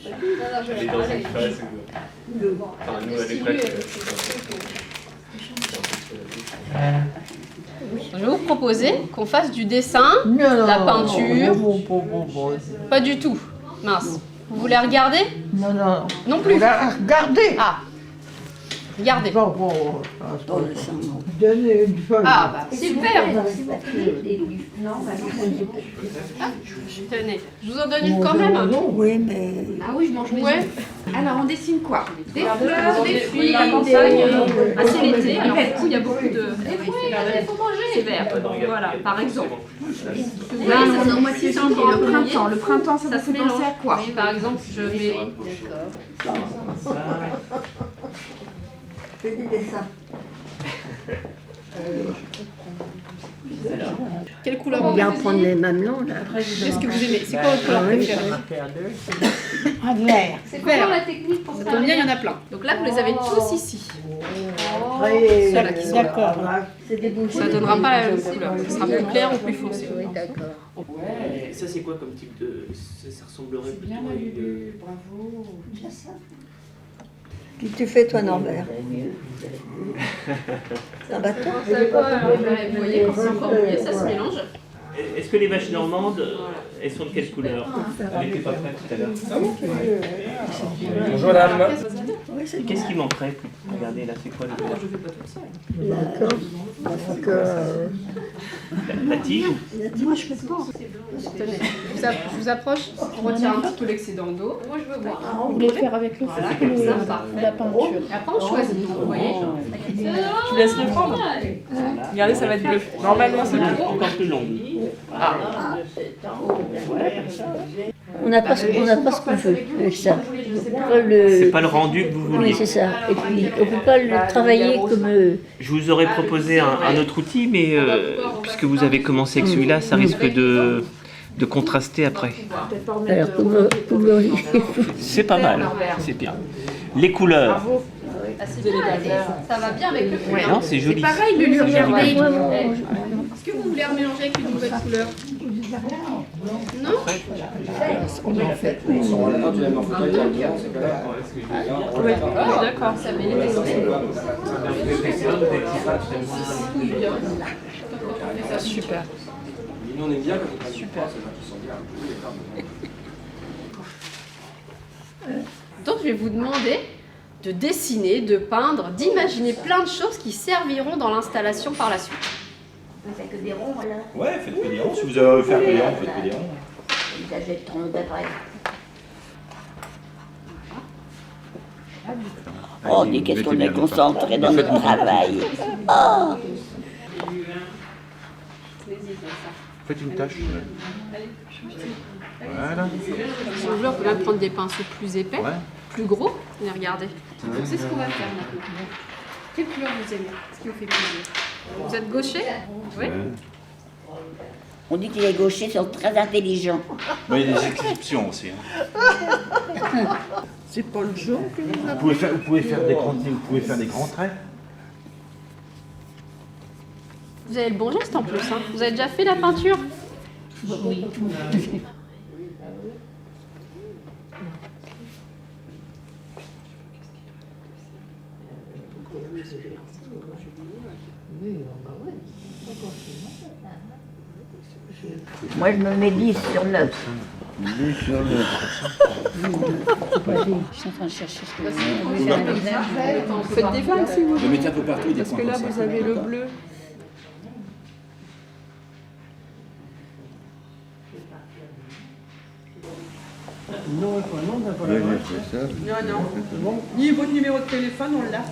Elle est dans une phase où... Enfin, nous, à l'époque... Je vais vous proposer qu'on fasse du dessin, de la peinture. Pas du tout. Mince. Vous voulez regarder? Non, non. Non plus. Regardez. Ah. Regardez. Donnez une feuille. Ah bah super. Tenez, je vous en donne une quand même. Oui, mais... Ah oui, je mange mes Ouais. œufs. Alors, on dessine quoi? Des fleurs, des fruits, la des... campagne. Ah, c'est l'été, alors du coup il y a beaucoup de... Il faut manger. C'est vert, voilà, par exemple. Là, on moitié janvier, le printemps. Le printemps, ça vous fait penser à quoi? Par exemple, je mets... Fais des dessins. Quelle couleur On vous vient voulez? prendre les mamelons, là. Qu'est-ce que vous aimez? C'est quoi votre couleur préférée? Un vert. C'est quoi la technique pour Ça ça? tombe bien, il y en a plein. Donc là, vous les avez tous ici. Ceux-là qui sont d'accord. Ça ne donnera pas la même couleur. Ça sera plus clair ou plus foncé. Ouais, ça c'est quoi comme type de... Ça ressemblerait plutôt à une... Bravo. Qu'est-ce que tu fais, toi, Norbert? C'est un bâton? Vous voyez, quand c'est encore mouillé, ça se mélange. Est-ce que les vaches normandes, elles sont de quelle couleur? Elle n'était pas prête tout à l'heure. Bonjour madame. Et qu'est-ce qui manquerait? Regardez là, c'est quoi le... D'accord. Parce que... La tige? Moi, je peux pas. Tenez, je vous approche, on retire un petit peu l'excédent d'eau. Moi, je veux voir. Vous voulez le faire avec le feu ou la peinture? Et après, on choisit. Vous voyez? Tu laisses le prendre. Regardez, ça va être bleu. Normalement, c'est bleu. Encore plus longue. On n'a pas ce qu'on veut avec ça. C'est pas le rendu que vous vouliez. Oui, c'est ça. Et puis, on ne peut pas le travailler comme... Je vous aurais proposé un autre outil, mais puisque vous avez commencé avec celui-là, ça risque de contraster après. Alors, comme... C'est pas mal, c'est bien. Les couleurs. Ça va bien avec le feu. Non, c'est joli. Pareil, le regardez. Est-ce que vous voulez remélanger avec une nouvelle couleur? Non? Oui, d'accord. Ça met les Super. Super. Donc, je vais vous demander de dessiner, de peindre, d'imaginer plein de choses qui serviront dans l'installation par la suite. On fait que des ronds, là. Ouais, faites que des ronds. Si vous avez à faire que des ronds, faites que des ronds. Ils achèteront d'après. Oh, dis qu'est-ce qu'on est concentré dans notre travail. Oh. Faites une tâche. Voilà. Si vous voulez, on peut même prendre des pinceaux plus épais, Ouais. plus gros. Et regardez. Donc, c'est ce qu'on va faire maintenant. Quelle couleur vous aimez? Ce qui vous fait plaisir? Vous êtes gaucher? Oui. On dit que les gauchers sont très intelligents. Mais il y a des exceptions aussi. Hein. C'est pas le jaune que vous avez. Vous pouvez faire des grands traits. Vous avez le bon geste en plus. Hein. Vous avez déjà fait la peinture? Oui. Moi, je me mets 10 sur 9. 10 sur 9. Je suis en train de chercher ce que vous voulez. Vous faites des vannes si vous Le voulez. mettez un peu partout. Parce que là, vous avez le bleu. Non, non. Ni votre numéro de téléphone, on l'a.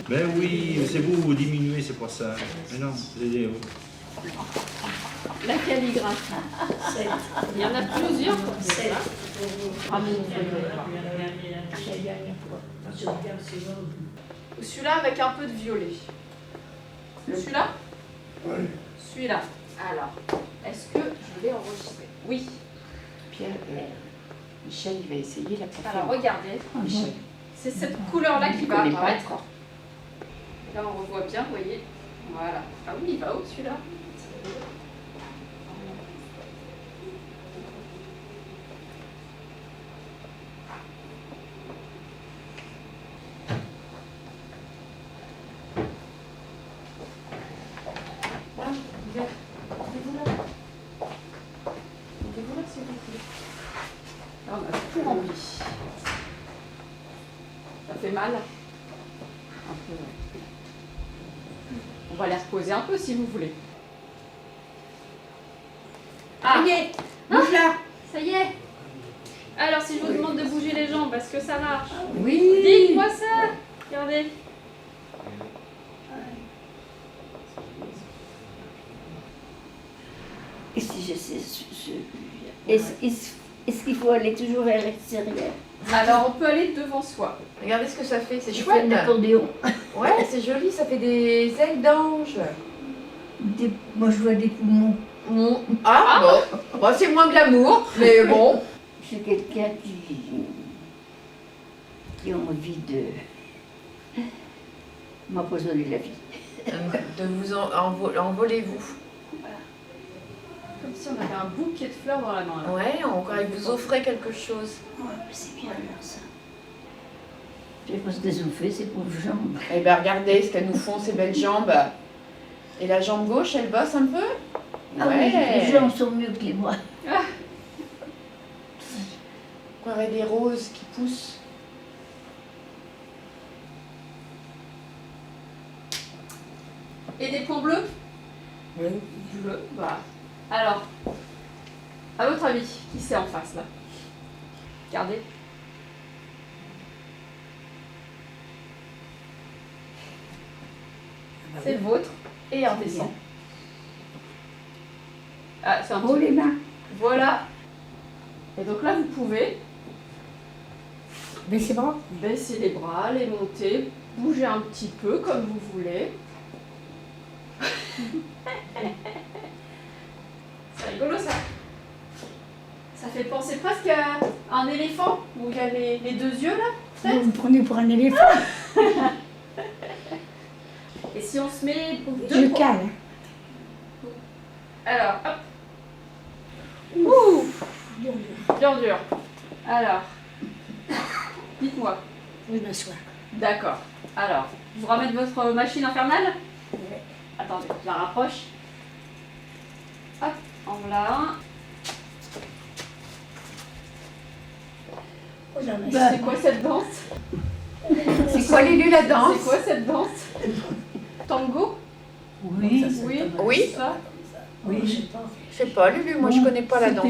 Ben oui, c'est vous diminuez, c'est pour ça. Mais non, c'est des... La calligraphie. Il y en a plusieurs comme ça. Celui-là avec un peu de violet. Celui-là? Celui-là. Alors, est-ce que je vais enregistrer? Oui. Pierre, Michel, il va essayer la prochaine. Alors, regardez. C'est cette couleur-là qui va apparaître. Là, on revoit bien, vous voyez. Voilà. Ah oui, il va où celui-là? mal. Un peu. On va les reposer un peu si vous voulez. Ah, Ça y est, bouge là. ça y est. Alors, si je vous demande de bouger les jambes, est-ce que ça marche? Oui. Dites-moi ça. Regardez. Et si je sais, est-ce qu'il faut aller toujours vers l'extérieur? Alors, on peut aller devant soi. Regardez ce que ça fait, c'est Je fais chouette. un accordéon. Ouais, c'est joli, ça fait des ailes d'ange. Moi, je vois des poumons. Ah, bon. Bon, c'est moins glamour, mais bon. C'est quelqu'un qui a envie de m'empoisonner la vie. De vous envolez-vous. Comme si on avait un bouquet de fleurs dans la main. Là. Ouais, on croirait que vous offrez quelque chose. Ouais, mais c'est bien alors ça. Je sais pas ce qu'elles ont fait, ces pauvres jambes. Eh ben regardez ce qu'elles nous font, ces belles jambes. Et la jambe gauche, elle bosse un peu? Ah oui, les jambes sont mieux que les bras. On croirait des roses qui poussent. Et des points bleus? Oui. Bleu, voilà. Alors, à votre avis, qui c'est en face là? Regardez. C'est le vôtre. Et on descend. Ah, c'est un Oh petit... les mains. Voilà. Et donc là, vous pouvez Baissez bras. baisser les bras, les monter, bouger un petit peu comme vous voulez. C'est rigolo ça. Ça fait penser presque à un éléphant où il y a les deux yeux là. Vous me prenez pour un éléphant. Et si on se met Je deux cale. Alors, hop. Ouh, bien dur. Alors, dites-moi. Oui, m'asseoir. D'accord. Alors, vous remettez votre machine infernale? Attendez, je la rapproche. Hop, en voilà un. C'est quoi cette danse? C'est quoi Lulu la danse? C'est quoi cette danse? Tango? Oui. Oui. Oui. Ça? Oui, je pense. Je sais pas Lulu, moi je connais pas la danse.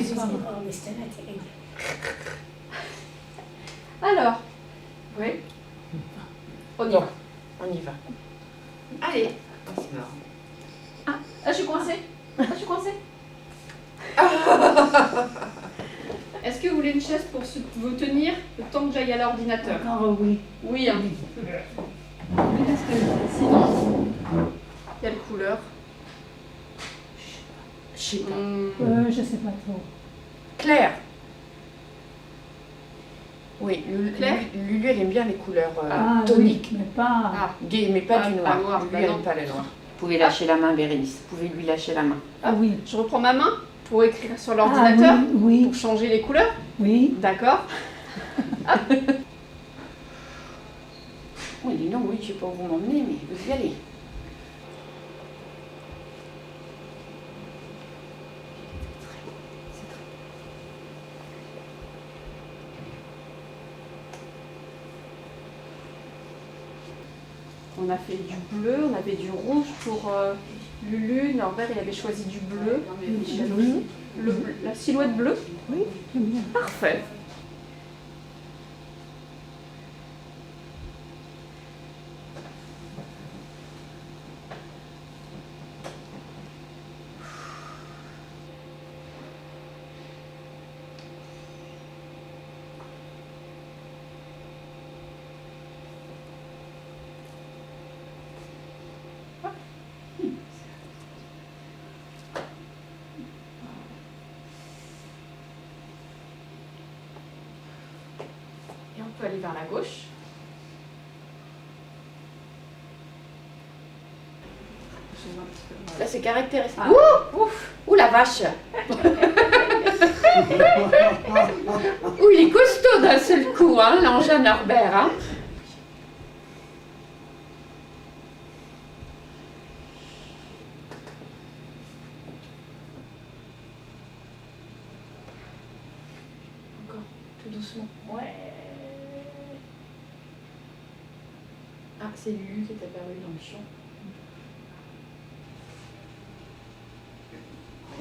Alors. Oui. On y va. On y va. Allez. C'est marrant. Ah, je suis coincée. Je suis coincée. Est-ce que vous voulez une chaise pour vous tenir le temps que j'aille à l'ordinateur? Encore oui. Oui. Hein. Sinon, quelle couleur? Je sais pas. Je sais pas trop. Claire. Oui, Claire Lulu elle aime bien les couleurs toniques. toniques. Mais pas. Ah, Gay, mais pas Ah, du pas noir. noir, Lulu bah elle non. aime pas le noir. Vous pouvez lâcher la main, Bérénice. Vous pouvez lui lâcher la main. Ah oui. je reprends ma main pour écrire sur l'ordinateur, Oui, pour changer les couleurs. oui. D'accord. Oui, dis non, oui, je sais pas où vous m'emmenez, mais vous y allez. On a fait du bleu, on avait du rouge pour Lulu. Norbert, il avait choisi du bleu. La silhouette bleue. Oui, j'aime bien. Parfait. Et on peut aller vers la gauche. Là, c'est caractéristique. Ah. Ouh, ouh, la vache. Ouh, il est costaud d'un seul coup, hein, l'engin Norbert. Hein. Encore, tout doucement. Ouais. Ah, c'est lui qui est apparu dans le champ.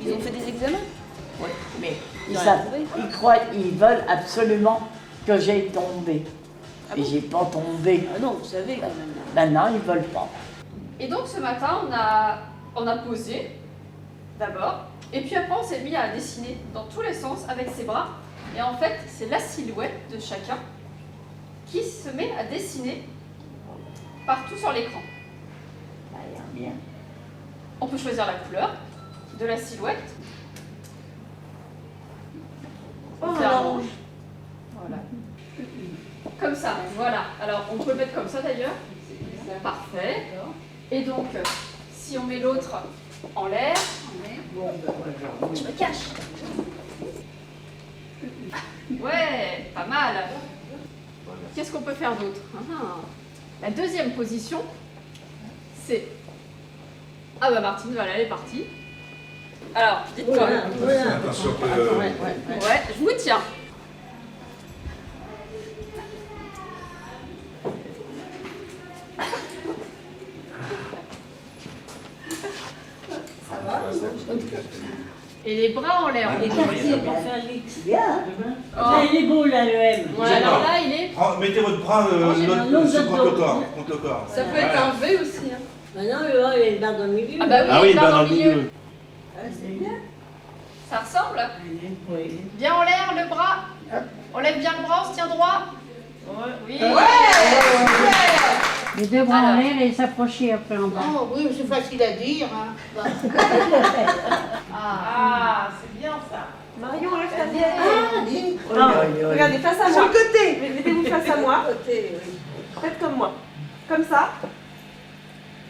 Ils ont fait des examens? Oui, mais ils veulent absolument que j'aille tomber. Et j'ai pas tombé. Ah non, vous savez quand même. Maintenant, ils veulent pas. Et donc ce matin, on a posé d'abord, et puis après on s'est mis à dessiner dans tous les sens avec ses bras. Et en fait, c'est la silhouette de chacun qui se met à dessiner partout sur l'écran. Bien. On peut choisir la couleur de la silhouette. On fait un rouge. Voilà. Comme ça, voilà. Alors on peut le mettre comme ça d'ailleurs. Parfait. Et donc, si on met l'autre en l'air, je me cache. Ouais, pas mal. Qu'est-ce qu'on peut faire d'autre? La deuxième position, c'est... Ah bah Martine, voilà, elle est partie. Alors, dites-moi. Attention que... Ouais, je vous tiens. Et les bras en l'air. Bien. Oh. Il est beau là, le M. Ouais, alors là, il est... Mettez votre bras contre le corps. Contre le corps. Ça peut être un V aussi. Hein. Maintenant, il a une barre dans le milieu. Ah bah oui, Ah oui, il part dans dans le le milieu. milieu. C'est bien. Ça ressemble. Oui. Bien en l'air, le bras. On lève bien le bras, on se tient droit. Oui. Les deux bras en l'air et s'approcher après en bas. Oh oui, mais c'est facile à dire. Hein. Ah, c'est bien ça. Marion, lève ta tête. Ah, Regardez, face à moi. Sur le côté. Mettez-vous face à moi. Faites comme moi. Comme ça.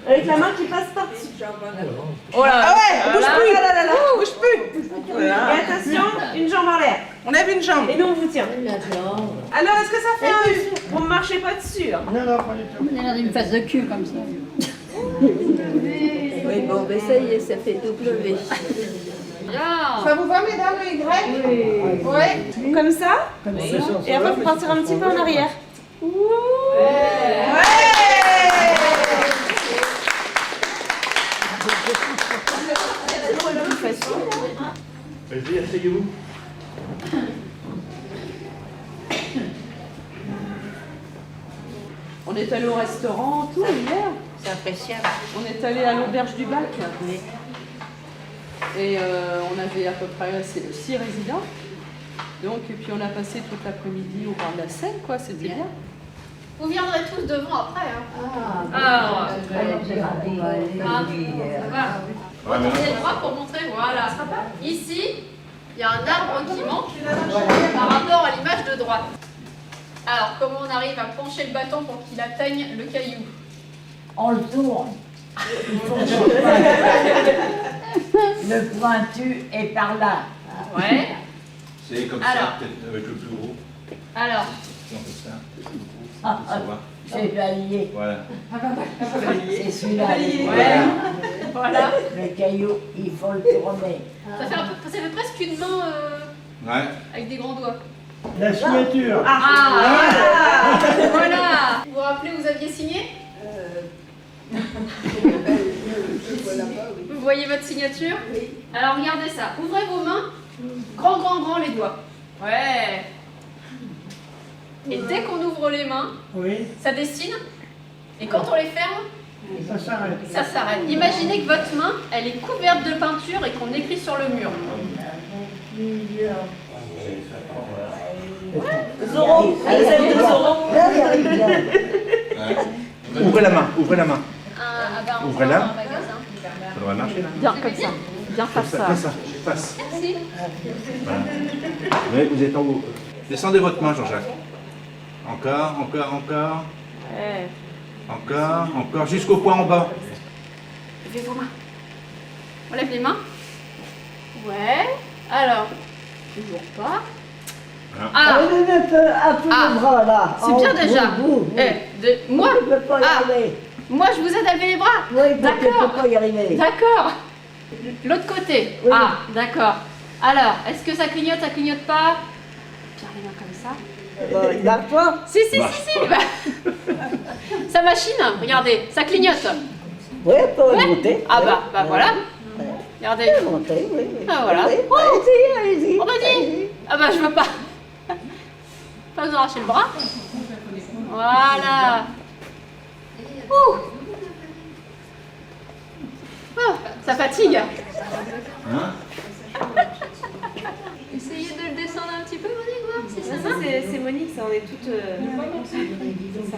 Avec la main qui passe par-dessus. Oh là. Ah ouais, bouge plus. Là, bouge plus. Et attention, une jambe en l'air. On lève une jambe. Et nous, on vous tient. Alors, est-ce que ça fait un U? Vous ne marchez pas dessus. Hein. On est dans une phase de cul comme ça. Oui, bon, ben ça y est, ça fait W. Bien. Ça vous va, mesdames, le Y? Oui. Ouais. Comme ça. Et après, vous partir un petit peu en arrière. Ouais. Vas-y, asseyez-vous. On est allé au restaurant, tout hier. C'est appréciable. On est allé à l'auberge du Bac. Et on avait à peu près 6 résidents. Donc, et puis on a passé toute l'après-midi au bord de la Seine, quoi, c'était bien. Vous viendrez tous devant après. Hein. Alors, retournez le bras pour montrer, voilà. Ici, il y a un arbre qui manque par rapport à l'image de droite. Alors, comment on arrive à pencher le bâton pour qu'il atteigne le caillou? On le tourne. Le pointu est par là. Ouais. C'est comme Alors. ça, peut-être avec le plus gros. Alors, Non, comme ça. Ah, Ça va. c'est allié. Voilà. C'est celui-là. ouais. Voilà. Le caillou, il faut le tourner. Ça fait presque une main Ouais. avec des grands doigts. La signature. Ah, voilà. Vous vous rappelez, vous aviez signé? Vous voyez votre signature? Oui. Alors regardez ça. Ouvrez vos mains. Grand les doigts. Ouais. Et dès qu'on ouvre les mains, Oui, ça dessine. Et quand on les ferme, ça s'arrête. ça s'arrête. Imaginez que votre main, elle est couverte de peinture et qu'on écrit sur le mur. Zoro, celle de Zoro. Ouvrez la main, ouvrez la main. On Ouvrez-la. un magasin. Ça devrait marcher là. Bien comme ça. Bien Comme face ça, ça. comme ça. Passe. Merci. Voilà. Oui, vous êtes en haut. Descendez votre main, Jean-Jacques. Encore. Ouais. Encore, jusqu'au point en bas. Levez vos mains. On lève les mains. Ouais. Alors, toujours pas. Voilà. Ah, Un peu Ah. le bras là. c'est bien déjà. Vous. Moi, Tu peux pas y Ah. arriver. moi, je vous aide à lever les bras. Oui, parce que tu D'accord. peux pas y arriver. D'accord. L'autre côté. Oui. Ah, d'accord. Alors, est-ce que ça clignote pas? Pierre les mains comme ça. Il marche pas. Si. Bah. Sa machine, regardez, ça clignote. Oui, on peut remonter. Ah bah voilà. Regardez. Remonter, oui. Ah voilà. Oui, Oh, allez-y. on m'a dit. Ah bah je veux pas. Pas vous arracher le bras. Voilà. Ouh. Oh, ça fatigue. Essayez de le descendre un petit peu, Monique, voir si c'est ça. C'est Monique, ça, on est toutes. C'est ça.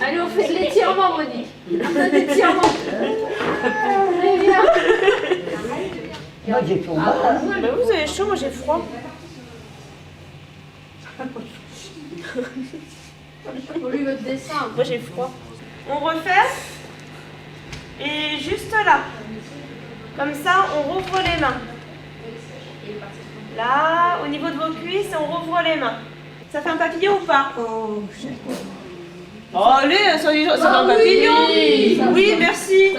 Allez, on fait de l'étirement, Monique. Un peu d'étirement. Allez, viens. Moi, j'ai pour mal. Bah, vous avez chaud, moi j'ai froid. Pour lui, votre dessin. Moi j'ai froid. On refait. Et juste là. Comme ça, on rouvre les mains. Là, au niveau de vos cuisses, on rouvre les mains. Ça fait un papillon ou pas? Oh, allez, ça fait un papillon. Oui, merci.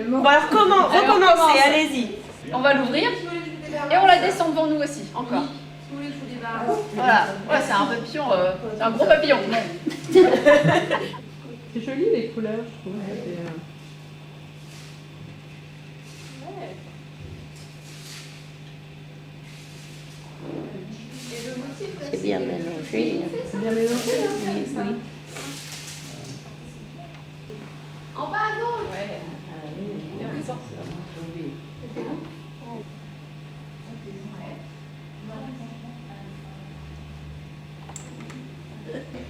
Bon, alors recommencez, allez-y. On va l'ouvrir et on la descend devant nous aussi, encore. Voilà, ouais, c'est un papillon, c'est un gros papillon. C'est joli les couleurs, je trouve. C'est bien mélangé. C'est bien mélangé, hein. Oui. En bas à gauche. Ouais.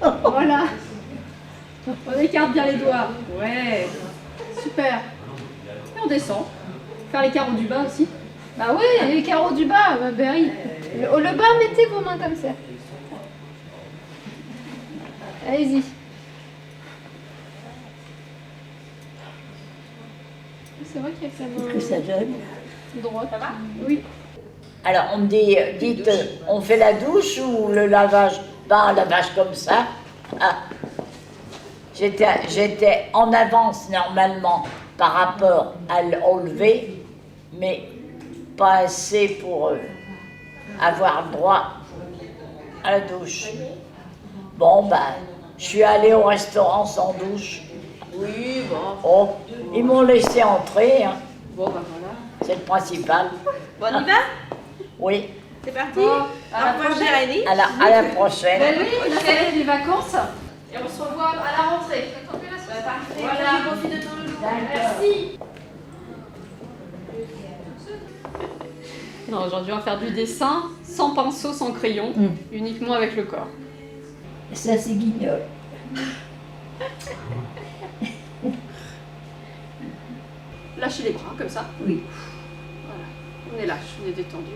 Voilà. On écarte bien les doigts. Ouais. Super. Et on descend. Faire les carreaux du bas aussi. Bah oui, les carreaux du bas, Berry. Le bas, mettez vos mains comme ça. Allez-y. C'est vrai qu'il y a que sa main Que ça donne. droite. Ça va? Oui. Alors, on me dit, dites, on fait la douche ou le lavage? Pas un lavage comme ça. Ah. J'étais en avance normalement par rapport au lever, mais pas assez pour avoir droit à la douche. Bon, ben, je suis allée au restaurant sans douche. Oui, bon. Oh, ils m'ont laissé entrer, hein. Bon, bah voilà. C'est le principal. Bon, on y va? Oui, C'est parti. Bon, à la Au revoir, prochaine. Jérémy. à la prochaine. Ben oui, on a fait des vacances et on se revoit à la rentrée. Voilà. Merci. Non, aujourd'hui on va faire du dessin sans pinceau, sans crayon, uniquement avec le corps. Ça, c'est guignol. Lâchez les bras comme ça. Oui. Voilà. On est lâche, on est détendu.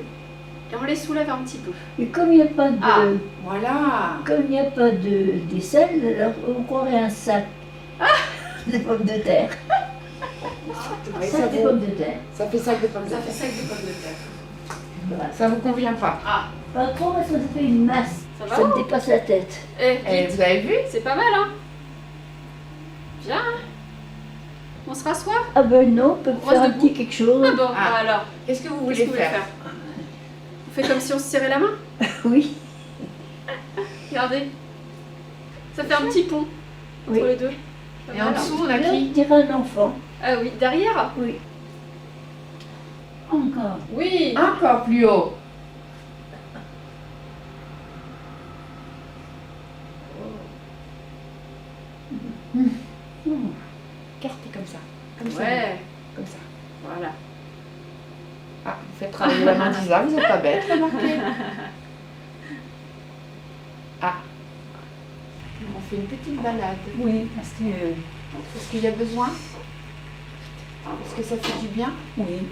Et on les soulève un petit peu. Et comme il n'y a pas de, Ah, voilà. comme il n'y a pas de d'aisselle, alors on croirait un sac de pommes de terre. Sac de pommes de terre. Ça fait sac de pommes de Ça terre. fait sac de pommes de terre. Voilà. Ça vous convient pas? Ah, Pas trop parce que ça fait une masse. ça va? Ça me dépasse la tête. Eh, Et vous avez vu? c'est pas mal, hein? Bien. On se rassoit? Ah ben non, on peut On faire reste un petit quelque chose. Ah bon, Ah. bah alors. Qu'est-ce que vous Qu'est-ce que voulez vous voulez faire? On fait comme si on se serrait la main? Oui. Regardez. Ça fait un petit pont Oui. entre les deux. Pas Et mal, en hein. dessous, on a Là, qui? on dirait un enfant. Ah oui, derrière? Oui. Encore. Oui. Encore plus haut. Cartez comme ça. Comme ça. Ouais, Comme ça. voilà. Ah, vous faites travailler la main d'Isa, vous n'êtes pas bête, remarquez. Ah. On fait une petite balade. Oui, parce que Est-ce qu'il y a besoin? Est-ce que ça fait du bien? oui.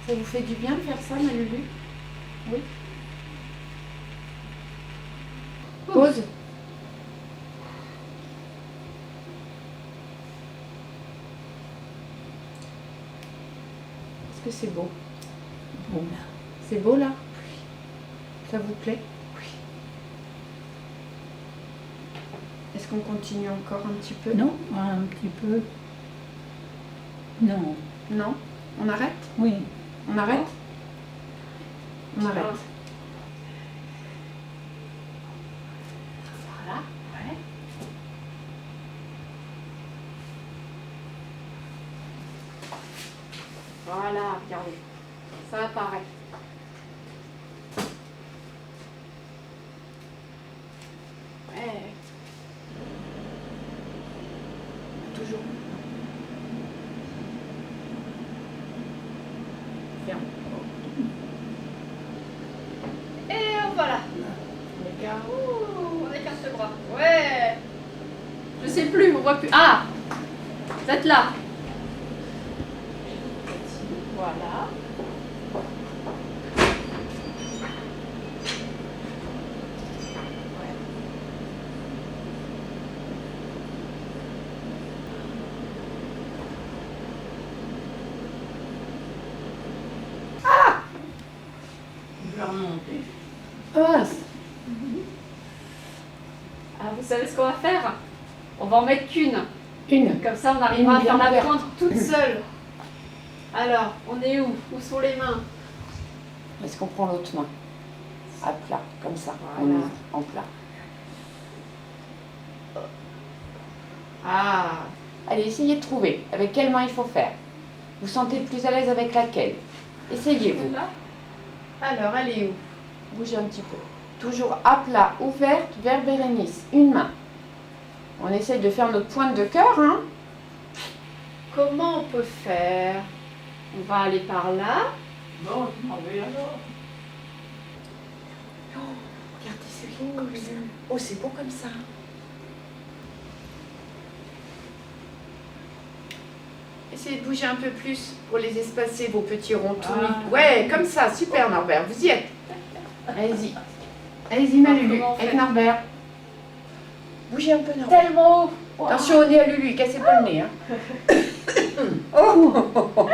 Ça vous fait du bien de faire ça, Malulu? Oui. Pause. Est-ce que c'est beau? Bon là. C'est beau là? Ça vous plaît? Oui. Est-ce qu'on continue encore un petit peu? Non, un petit peu. Non. Non? On arrête? Oui. On arrête? On arrête. Voilà. Ouais. Voilà, regardez. Ça apparaît. Ouais. Toujours. Ferme. Et voilà. Ouh, on écarte le bras. Ouais. Je sais plus, on voit plus. Ah, vous êtes là. Voilà. Ah, Ah, vous savez ce qu'on va faire? On va en mettre qu'une. une. Comme ça, on arrivera à Une faire bien la ouverte. pointe toute seule. Alors, on est où? Où sont les mains? Est-ce qu'on prend l'autre main? À plat, comme ça. Voilà. On ouvre en plat. Ah, Allez, essayez de trouver avec quelle main il faut faire. Vous sentez le plus à l'aise avec laquelle? Essayez-vous. là. Alors, elle est où? Bougez un petit peu. Toujours à plat, ouverte, vers Bérénice. Une main. On essaye de faire notre pointe de cœur, hein? Comment on peut faire? On va aller par là. Bon, mais alors. Regardez, c'est beau comme ça. Oh, c'est beau comme ça. Essayez de bouger un peu plus pour les espacer, vos petits ronds tout nus. Ouais, comme ça, super Norbert, vous y êtes. Allez-y. Allez-y, ma Lulu, Comment on avec fait Norbert. Bougez un peu Norbert. Tellement haut. Attention au nez à Lulu, cassez pas le nez. Hein. Oh